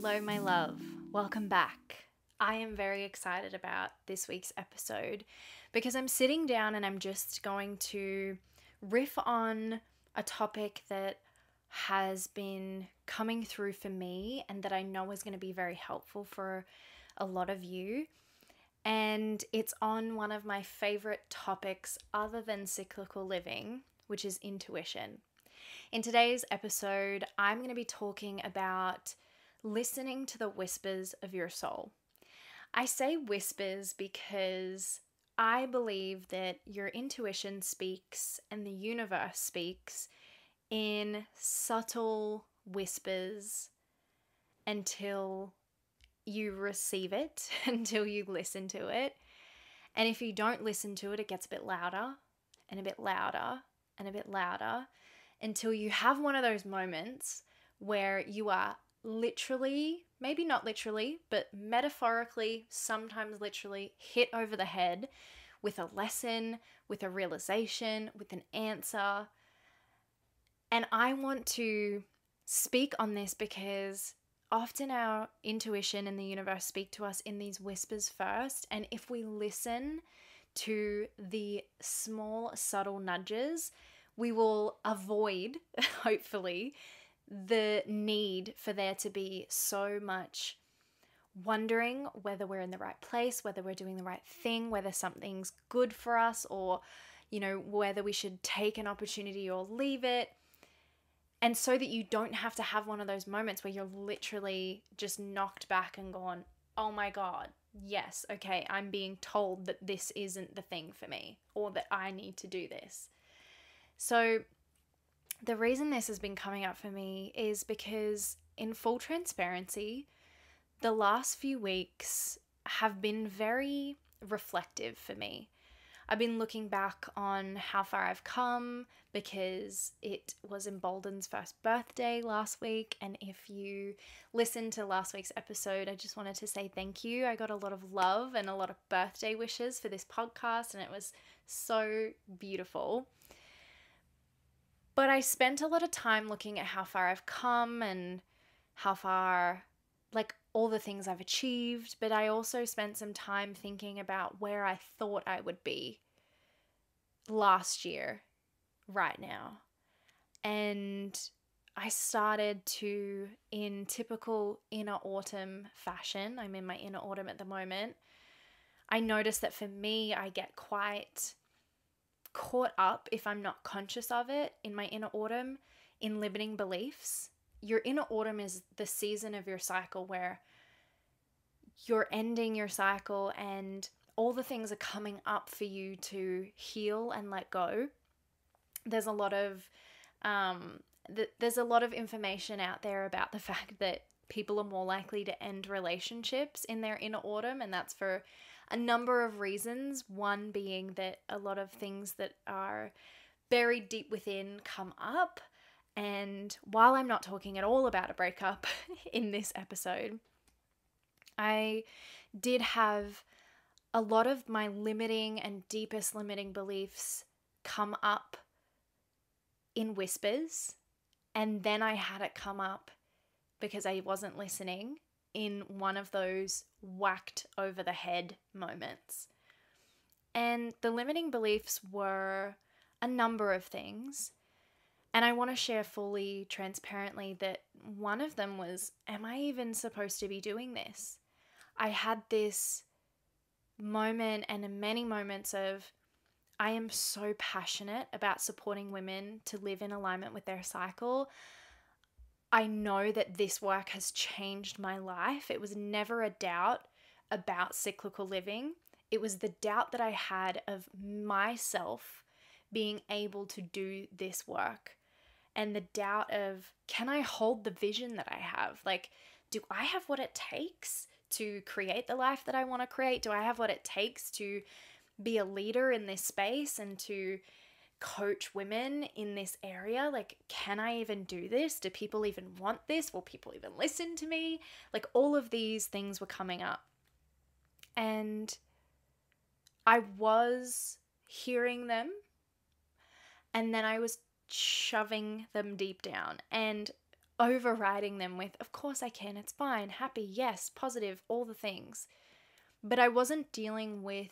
Hello, my love. Welcome back. I am very excited about this week's episode because I'm sitting down and I'm just going to riff on a topic that has been coming through for me and that I know is going to be very helpful for a lot of you. And it's on one of my favorite topics other than cyclical living, which is intuition. In today's episode, I'm going to be talking about listening to the whispers of your soul. I say whispers because I believe that your intuition speaks and the universe speaks in subtle whispers until you receive it, until you listen to it. And if you don't listen to it, it gets a bit louder and a bit louder and a bit louder until you have one of those moments where you are literally, maybe not literally, but metaphorically, sometimes literally hit over the head with a lesson, with a realization, with an answer. And I want to speak on this because often our intuition and the universe speak to us in these whispers first. And if we listen to the small, subtle nudges, we will avoid, hopefully, the need for there to be so much wondering whether we're in the right place, whether we're doing the right thing, whether something's good for us, or, whether we should take an opportunity or leave it. And so that you don't have to have one of those moments where you're literally just knocked back and gone, oh my God, yes, okay, I'm being told that this isn't the thing for me or that I need to do this. So the reason this has been coming up for me is because, in full transparency, the last few weeks have been very reflective for me. I've been looking back on how far I've come because it was Embolden's first birthday last week. And if you listened to last week's episode, I just wanted to say thank you. I got a lot of love and a lot of birthday wishes for this podcast, and it was so beautiful. But I spent a lot of time looking at how far I've come and how far, all the things I've achieved. But I also spent some time thinking about where I thought I would be last year, right now. And I started to, in typical inner autumn fashion, I'm in my inner autumn at the moment, I noticed that for me, I get quite caught up, if I'm not conscious of it, in my inner autumn, in limiting beliefs. Your inner autumn is the season of your cycle where you're ending your cycle and all the things are coming up for you to heal and let go. There's a lot of information out there about the fact that people are more likely to end relationships in their inner autumn, and that's for a number of reasons. One being that a lot of things that are buried deep within come up. And while I'm not talking at all about a breakup in this episode, I did have a lot of my limiting and deepest limiting beliefs come up in whispers. And then I had it come up because I wasn't listening in one of those whacked over the head moments. And the limiting beliefs were a number of things. And I want to share fully, transparently, that one of them was, am I even supposed to be doing this? I had this moment and many moments of, I am so passionate about supporting women to live in alignment with their cycle. I know that this work has changed my life. It was never a doubt about cyclical living. It was the doubt that I had of myself being able to do this work. And the doubt of, can I hold the vision that I have? Do I have what it takes to create the life that I want to create? Do I have what it takes to be a leader in this space and to coach women in this area? Can I even do this? Do people even want this? Will people even listen to me? All of these things were coming up. And I was hearing them, and then I was shoving them deep down. And overriding them with, of course I can, it's fine, happy, yes, positive, all the things. But I wasn't dealing with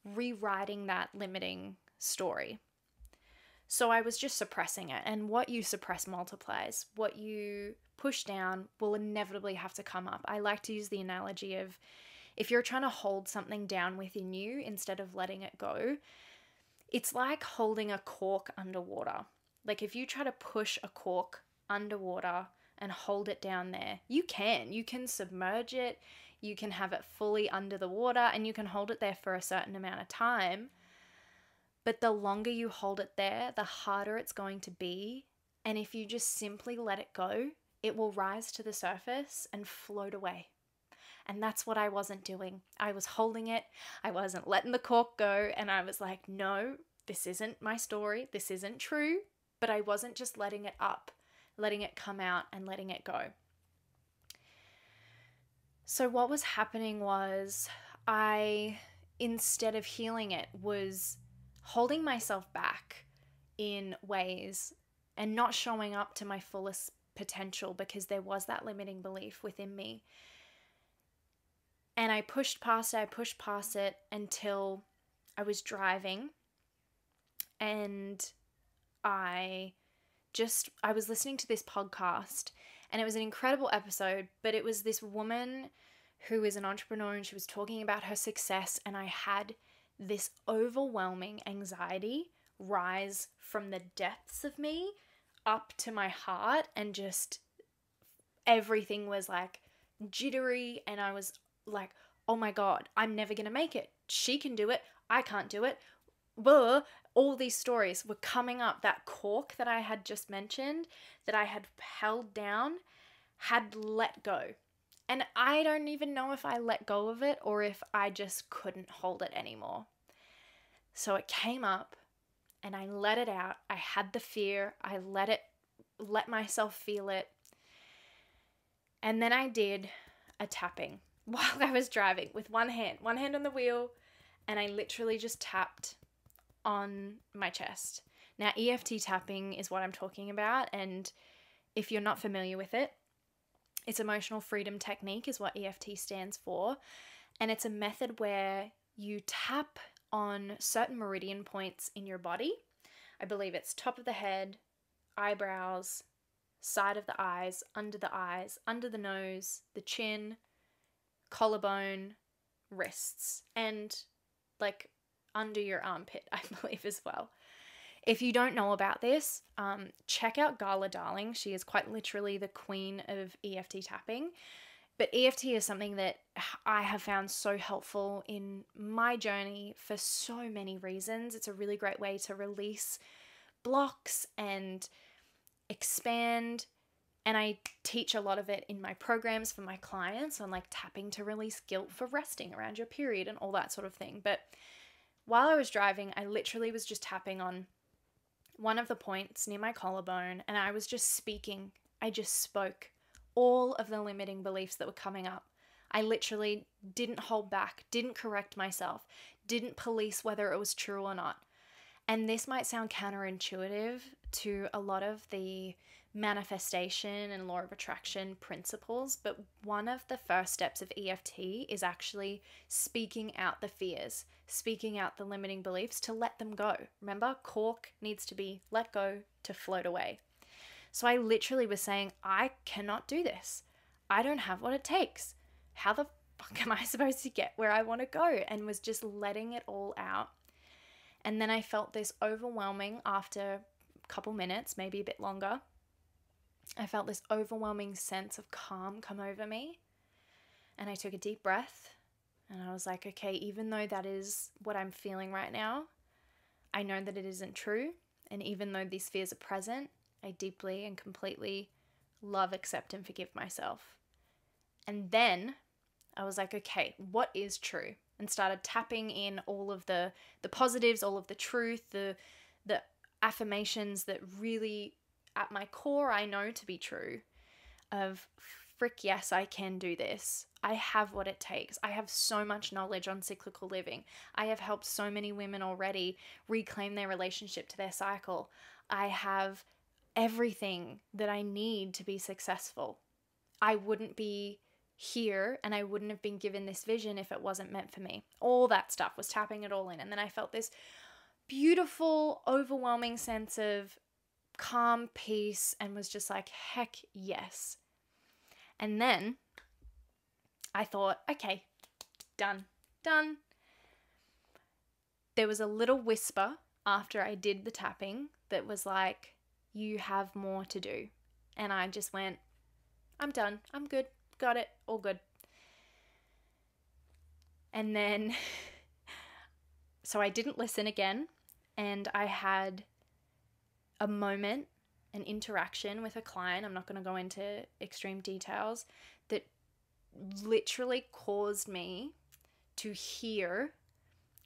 rewriting that limiting story. So I was just suppressing it. And what you suppress multiplies. What you push down will inevitably have to come up. I like to use the analogy of, if you're trying to hold something down within you instead of letting it go, it's like holding a cork underwater. Like if you try to push a cork underwater and hold it down there, you can submerge it, you can have it fully under the water, and you can hold it there for a certain amount of time. But the longer you hold it there, the harder it's going to be. And if you just simply let it go, it will rise to the surface and float away. And that's what I wasn't doing. I was holding it. I wasn't letting the cork go. And I was like, no, this isn't my story. This isn't true. But I wasn't just letting it up, letting it come out and letting it go. So what was happening was instead of healing it, was holding myself back in ways and not showing up to my fullest potential because there was that limiting belief within me. And I pushed past it until I was driving, and I was listening to this podcast, and it was an incredible episode, but it was this woman who is an entrepreneur, and she was talking about her success, and I had this overwhelming anxiety rise from the depths of me up to my heart, and just everything was like jittery, and I was like, oh my God, I'm never going to make it. She can do it. I can't do it. Blah. All these stories were coming up. That cork that I had just mentioned, that I had held down, had let go. And I don't even know if I let go of it or if I just couldn't hold it anymore. So it came up and I let it out. I had the fear. I let myself feel it. And then I did a tapping while I was driving with one hand on the wheel, and I literally just tapped on my chest. Now, EFT tapping is what I'm talking about, and if you're not familiar with it, it's emotional freedom technique is what EFT stands for, and it's a method where you tap on certain meridian points in your body. I believe it's top of the head, eyebrows, side of the eyes, under the nose, the chin, collarbone, wrists, and like under your armpit, I believe as well. If you don't know about this, check out Gala Darling. She is quite literally the queen of EFT tapping. But EFT is something that I have found so helpful in my journey for so many reasons. It's a really great way to release blocks and expand. And I teach a lot of it in my programs for my clients on like tapping to release guilt for resting around your period and all that sort of thing. But while I was driving, I literally was just tapping on one of the points near my collarbone, and I was just speaking. I just spoke all of the limiting beliefs that were coming up. I literally didn't hold back, didn't correct myself, didn't police whether it was true or not. And this might sound counterintuitive to a lot of the manifestation and law of attraction principles, but one of the first steps of EFT is actually speaking out the fears, speaking out the limiting beliefs to let them go. Remember, cork needs to be let go to float away. So I literally was saying, I cannot do this. I don't have what it takes. How the fuck am I supposed to get where I want to go? And was just letting it all out. And then I felt this overwhelming, after a couple minutes, maybe a bit longer, I felt this overwhelming sense of calm come over me. And I took a deep breath and I was like, okay, even though that is what I'm feeling right now, I know that it isn't true. And even though these fears are present, I deeply and completely love, accept, and forgive myself. And then I was like, okay, what is true? And started tapping in all of the positives, all of the truth, the affirmations that really at my core I know to be true of frick yes, I can do this. I have what it takes. I have so much knowledge on cyclical living. I have helped so many women already reclaim their relationship to their cycle. I have everything that I need to be successful. I wouldn't be here and I wouldn't have been given this vision if it wasn't meant for me. All that stuff was tapping it all in. And then I felt this beautiful, overwhelming sense of calm, peace, and was just like, heck yes. And then I thought, okay, done. There was a little whisper after I did the tapping that was like, you have more to do. And I just went, I'm done. I'm good. Got it. All good. And then, so I didn't listen again. And I had a moment, an interaction with a client. I'm not going to go into extreme details, that literally caused me to hear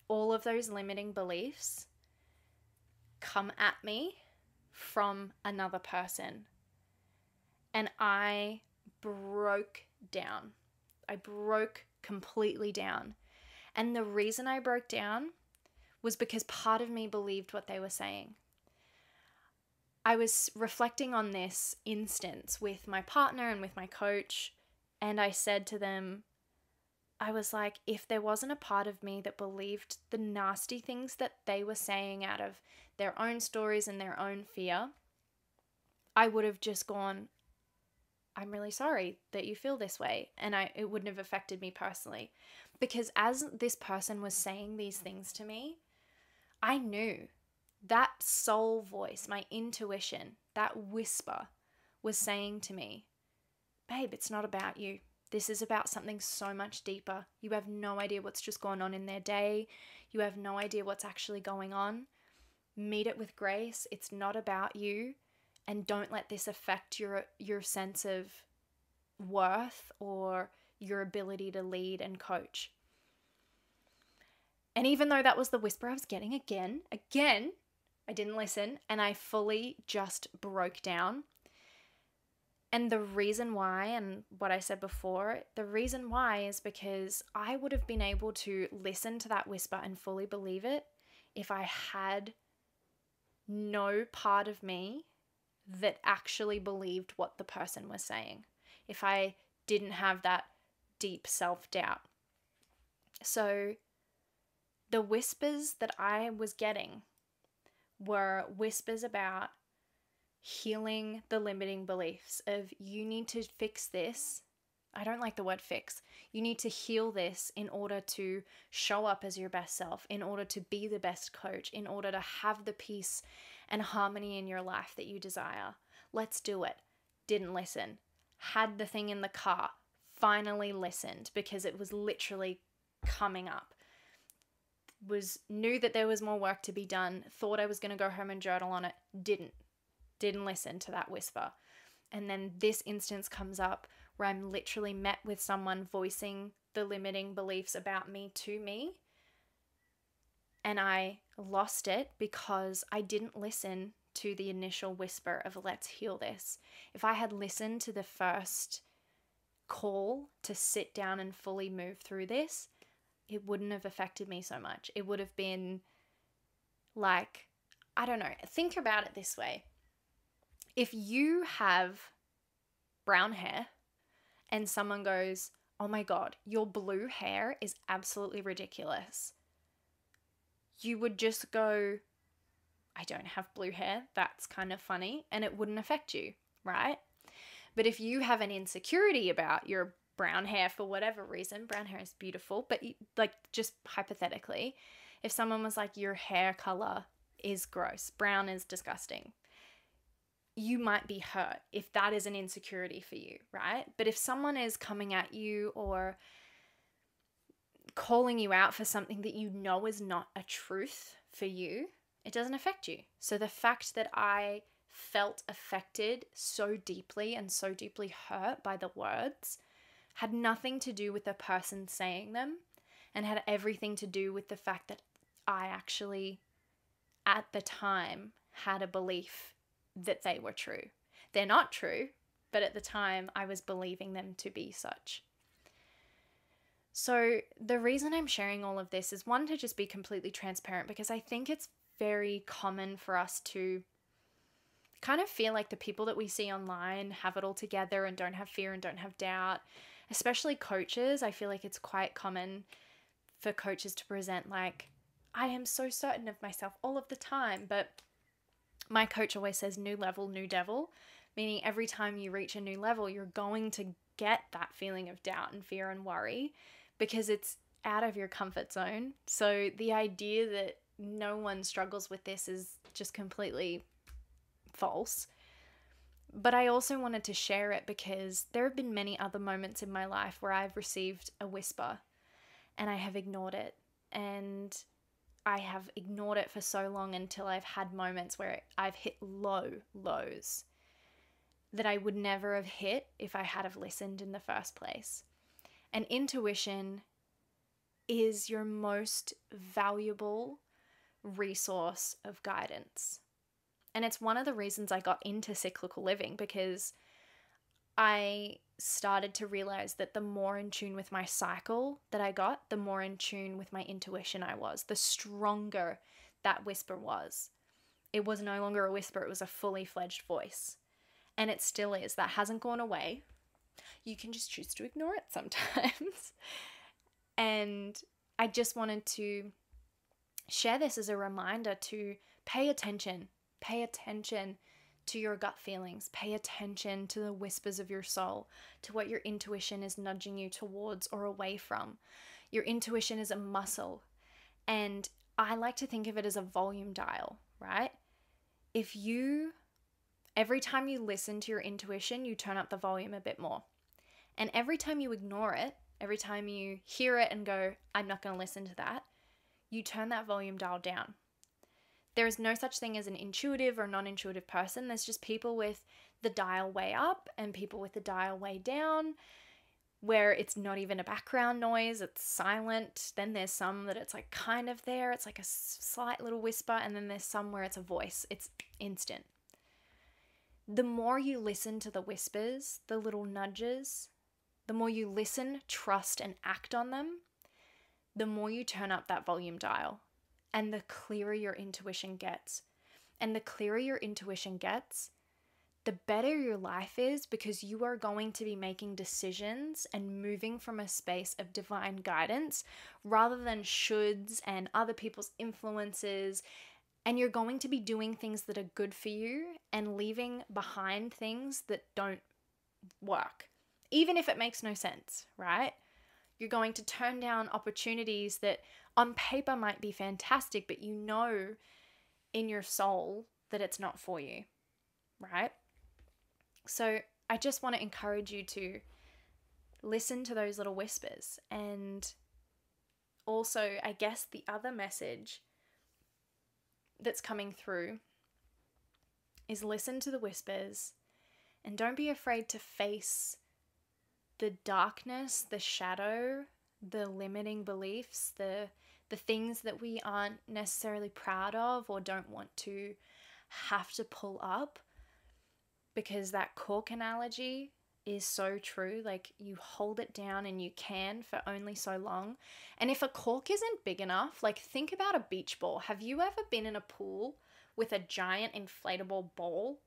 all of those limiting beliefs come at me from another person. And I broke down. I broke completely down. And the reason I broke down was because part of me believed what they were saying. I was reflecting on this instance with my partner and with my coach, and I said to them, I was like, if there wasn't a part of me that believed the nasty things that they were saying out of their own stories and their own fear, I would have just gone, I'm really sorry that you feel this way. And it wouldn't have affected me personally. Because as this person was saying these things to me, I knew that soul voice, my intuition, that whisper was saying to me, babe, it's not about you. This is about something so much deeper. You have no idea what's just gone on in their day. You have no idea what's actually going on. Meet it with grace. It's not about you. And don't let this affect your sense of worth or your ability to lead and coach. And even though that was the whisper I was getting again, I didn't listen and I fully just broke down. And the reason why, and what I said before, the reason why is because I would have been able to listen to that whisper and fully believe it if I had no part of me that actually believed what the person was saying. If I didn't have that deep self-doubt. So the whispers that I was getting were whispers about healing the limiting beliefs of you need to fix this. I don't like the word fix. You need to heal this in order to show up as your best self, in order to be the best coach, in order to have the peace and harmony in your life that you desire. Let's do it. Didn't listen. Had the thing in the car. Finally listened because it was literally coming up. Knew that there was more work to be done. Thought I was going to go home and journal on it. Didn't listen to that whisper. And then this instance comes up where I'm literally met with someone voicing the limiting beliefs about me to me. And I lost it because I didn't listen to the initial whisper of let's heal this. If I had listened to the first call to sit down and fully move through this, it wouldn't have affected me so much. It would have been like, I don't know, think about it this way. If you have brown hair and someone goes, oh my God, your blue hair is absolutely ridiculous, you would just go, I don't have blue hair. That's kind of funny. And it wouldn't affect you, right? But if you have an insecurity about your brown hair for whatever reason, brown hair is beautiful, but like just hypothetically, if someone was like, your hair color is gross, brown is disgusting, you might be hurt if that is an insecurity for you, right? But if someone is coming at you or calling you out for something that you know is not a truth for you, it doesn't affect you. So the fact that I felt affected so deeply and so deeply hurt by the words had nothing to do with the person saying them and had everything to do with the fact that I actually, at the time, had a belief that they were true. They're not true, but at the time I was believing them to be such. So the reason I'm sharing all of this is, one, to just be completely transparent, because I think it's very common for us to kind of feel like the people that we see online have it all together and don't have fear and don't have doubt, especially coaches. I feel like it's quite common for coaches to present like, I am so certain of myself all of the time. But my coach always says new level, new devil, meaning every time you reach a new level, you're going to get that feeling of doubt and fear and worry because it's out of your comfort zone. So the idea that no one struggles with this is just completely false. But I also wanted to share it because there have been many other moments in my life where I've received a whisper and I have ignored it. And I have ignored it for so long until I've had moments where I've hit lows that I would never have hit if I had have listened in the first place. And intuition is your most valuable resource of guidance. And it's one of the reasons I got into cyclical living, because I started to realize that the more in tune with my cycle that I got, the more in tune with my intuition I was, the stronger that whisper was. It was no longer a whisper, it was a fully fledged voice. And it still is. That hasn't gone away. You can just choose to ignore it sometimes. And I just wanted to share this as a reminder to pay attention. Pay attention to your gut feelings. Pay attention to the whispers of your soul, to what your intuition is nudging you towards or away from. Your intuition is a muscle. And I like to think of it as a volume dial, right? Every time you listen to your intuition, you turn up the volume a bit more. And every time you ignore it, every time you hear it and go, I'm not going to listen to that, you turn that volume dial down. There is no such thing as an intuitive or non-intuitive person. There's just people with the dial way up and people with the dial way down, where it's not even a background noise, it's silent. Then there's some that it's like kind of there, it's like a slight little whisper, and then there's some where it's a voice, it's instant. The more you listen to the whispers, the little nudges, the more you listen, trust, and act on them, the more you turn up that volume dial. And the clearer your intuition gets. And the clearer your intuition gets, the better your life is, because you are going to be making decisions and moving from a space of divine guidance rather than shoulds and other people's influences. And you're going to be doing things that are good for you and leaving behind things that don't work, even if it makes no sense, right? You're going to turn down opportunities that on paper might be fantastic, but you know in your soul that it's not for you, right? So I just want to encourage you to listen to those little whispers. And also, I guess the other message that's coming through is listen to the whispers and don't be afraid to face the darkness, the shadow, the limiting beliefs, the things that we aren't necessarily proud of or don't want to have to pull up, because that cork analogy is so true. Like, you hold it down and you can for only so long. And if a cork isn't big enough, like, think about a beach ball. Have you ever been in a pool with a giant inflatable ball?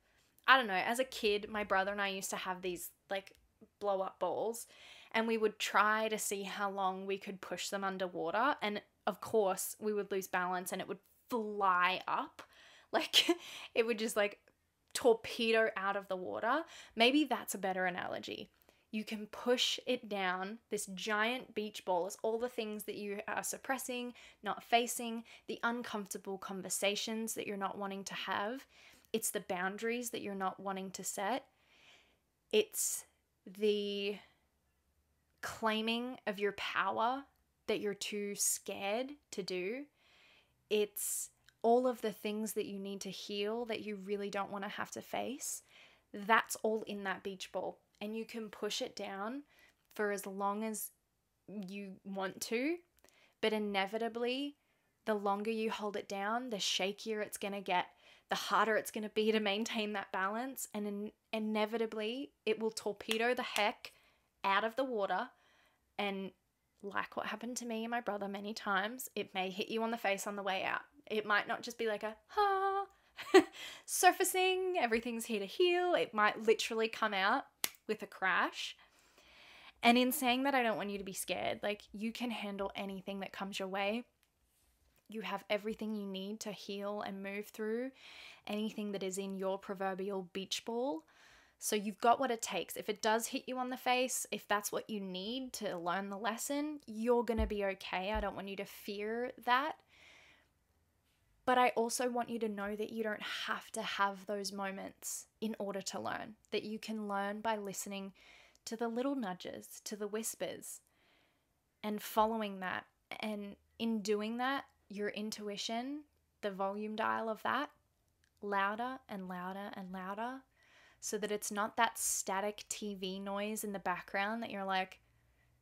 I don't know, as a kid, my brother and I used to have these like blow up balls, and we would try to see how long we could push them underwater, and of course we would lose balance and it would fly up, like it would just like torpedo out of the water. Maybe that's a better analogy. You can push it down. This giant beach ball is all the things that you are suppressing, not facing, the uncomfortable conversations that you're not wanting to have. It's the boundaries that you're not wanting to set. It's the claiming of your power that you're too scared to do. It's all of the things that you need to heal that you really don't want to have to face. That's all in that beach ball. And you can push it down for as long as you want to. But inevitably, the longer you hold it down, the shakier it's going to get, the harder it's going to be to maintain that balance. And inevitably, it will torpedo the heck out of the water. And like what happened to me and my brother many times, it may hit you on the face on the way out. It might not just be like a, ha, surfacing, everything's here to heal. It might literally come out with a crash. And in saying that, I don't want you to be scared. Like, you can handle anything that comes your way. You have everything you need to heal and move through anything that is in your proverbial beach ball. So you've got what it takes. If it does hit you on the face, if that's what you need to learn the lesson, you're going to be okay. I don't want you to fear that. But I also want you to know that you don't have to have those moments in order to learn, that you can learn by listening to the little nudges, to the whispers, and following that. And in doing that, your intuition, the volume dial of that, louder and louder and louder, so that it's not that static TV noise in the background that you're like,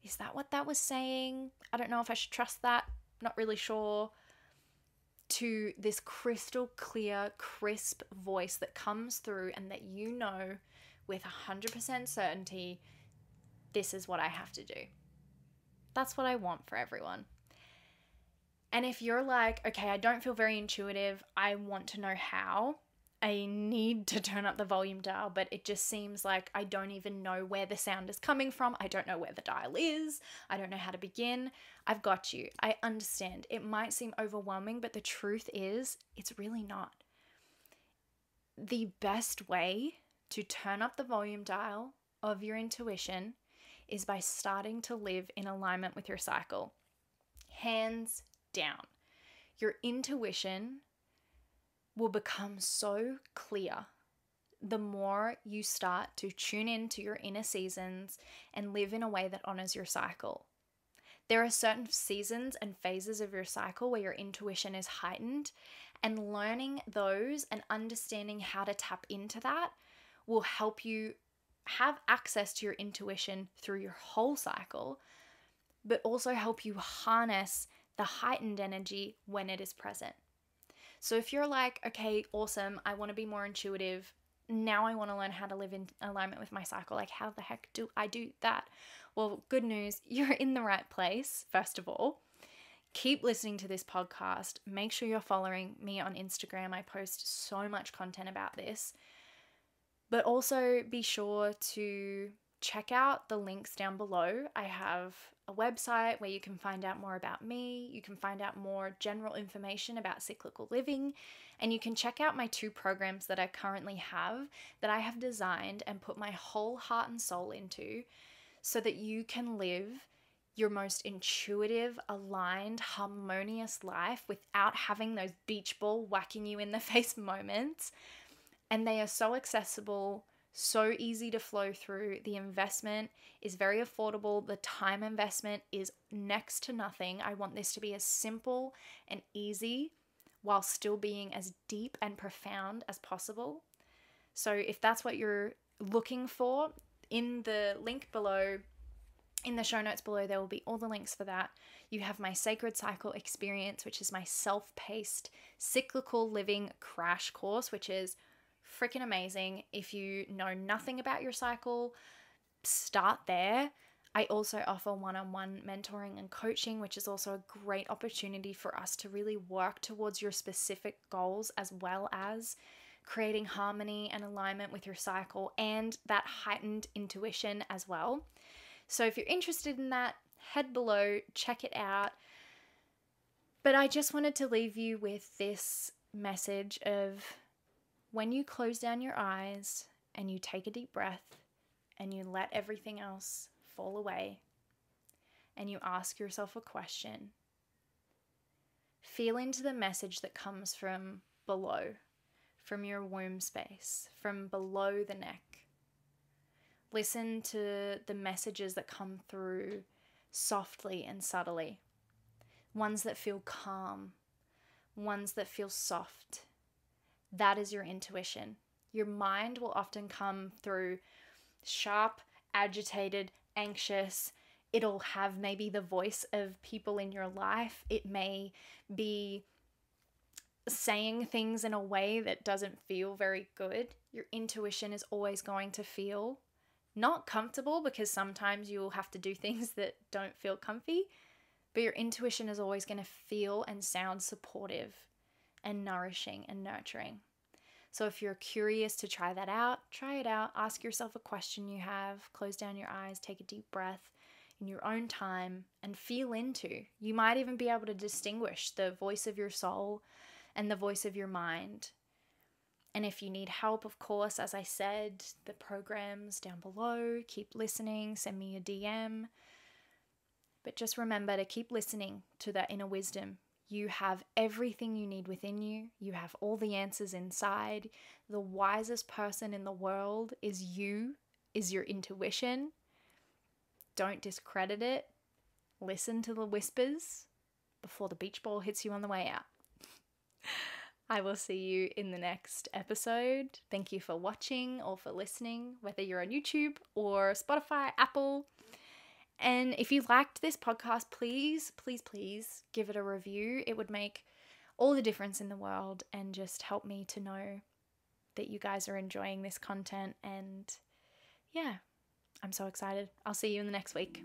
is that what that was saying? I don't know if I should trust that. Not really sure. To this crystal clear, crisp voice that comes through and that you know with 100% certainty, this is what I have to do. That's what I want for everyone. And if you're like, okay, I don't feel very intuitive, I want to know how, I need to turn up the volume dial, but it just seems like I don't even know where the sound is coming from. I don't know where the dial is. I don't know how to begin. I've got you. I understand. It might seem overwhelming, but the truth is, it's really not. The best way to turn up the volume dial of your intuition is by starting to live in alignment with your cycle. Hands down. Your intuition will become so clear the more you start to tune into your inner seasons and live in a way that honors your cycle. There are certain seasons and phases of your cycle where your intuition is heightened, and learning those and understanding how to tap into that will help you have access to your intuition through your whole cycle, but also help you harness the heightened energy when it is present. So if you're like, okay, awesome, I want to be more intuitive. Now I want to learn how to live in alignment with my cycle. Like, how the heck do I do that? Well, good news, you're in the right place, first of all. Keep listening to this podcast. Make sure you're following me on Instagram. I post so much content about this. But also be sure to check out the links down below. I have a website where you can find out more about me. You can find out more general information about cyclical living. And you can check out my 2 programs that I currently have that I have designed and put my whole heart and soul into so that you can live your most intuitive, aligned, harmonious life without having those beach ball whacking you in the face moments. And they are so accessible, so easy to flow through. The investment is very affordable. The time investment is next to nothing. I want this to be as simple and easy while still being as deep and profound as possible. So if that's what you're looking for, in the link below, in the show notes below, there will be all the links for that. You have my Sacred Cycle Experience, which is my self-paced cyclical living crash course, which is freaking amazing. If you know nothing about your cycle, start there. I also offer one-on-one mentoring and coaching, which is also a great opportunity for us to really work towards your specific goals, as well as creating harmony and alignment with your cycle and that heightened intuition as well. So if you're interested in that, head below, check it out. But I just wanted to leave you with this message of, when you close down your eyes and you take a deep breath and you let everything else fall away and you ask yourself a question, feel into the message that comes from below, from your womb space, from below the neck. Listen to the messages that come through softly and subtly, ones that feel calm, ones that feel soft. That is your intuition. Your mind will often come through sharp, agitated, anxious. It'll have maybe the voice of people in your life. It may be saying things in a way that doesn't feel very good. Your intuition is always going to feel not comfortable, because sometimes you'll have to do things that don't feel comfy, but your intuition is always going to feel and sound supportive and nourishing and nurturing. So if you're curious to try that out, try it out. Ask yourself a question you have, close down your eyes, take a deep breath in your own time and feel into. You might even be able to distinguish the voice of your soul and the voice of your mind. And if you need help, of course, as I said, the programs down below, keep listening, send me a DM. But just remember to keep listening to that inner wisdom. You have everything you need within you. You have all the answers inside. The wisest person in the world is you, is your intuition. Don't discredit it. Listen to the whispers before the beach ball hits you on the way out. I will see you in the next episode. Thank you for watching or for listening, whether you're on YouTube or Spotify, Apple. And if you liked this podcast, please, please, please give it a review. It would make all the difference in the world and just help me to know that you guys are enjoying this content. And yeah, I'm so excited. I'll see you in the next week.